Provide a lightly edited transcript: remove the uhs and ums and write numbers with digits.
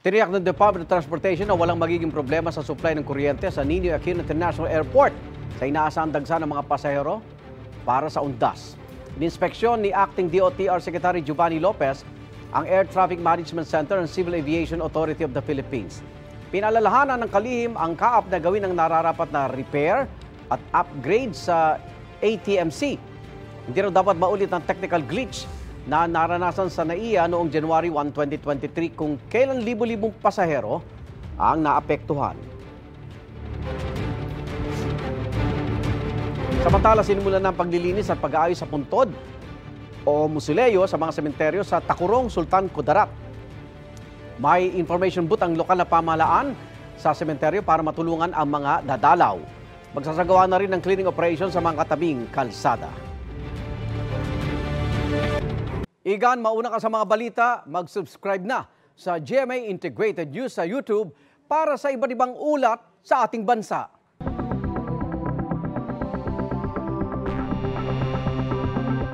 Tiniyak ng Department of Transportation na walang magiging problema sa supply ng kuryente sa Ninoy Aquino International Airport sa inaasahang dagsa ng mga pasahero para sa undas. Ininspeksyon ni Acting DOTR Secretary Giovanni Lopez ang Air Traffic Management Center ng Civil Aviation Authority of the Philippines. Pinalalahanan ng kalihim ang CAAP na gawin ang nararapat na repair at upgrade sa ATMC. Hindi raw dapat maulit ang technical glitch na naranasan sa NAIA noong January 1, 2023 kung kailan libo-libong pasahero ang naapektuhan. Samantala, sinimulan ng paglilinis at pag-aayos sa puntod o musuleyo sa mga sementeryo sa Takurong, Sultan Kudarat. May information booth ang lokal na pamahalaan sa sementeryo para matulungan ang mga dadalaw. Magsasagawa na rin ng cleaning operation sa mga katabing kalsada. Igan, mauna ka sa mga balita, mag-subscribe na sa GMA Integrated News sa YouTube para sa iba't ibang ulat sa ating bansa.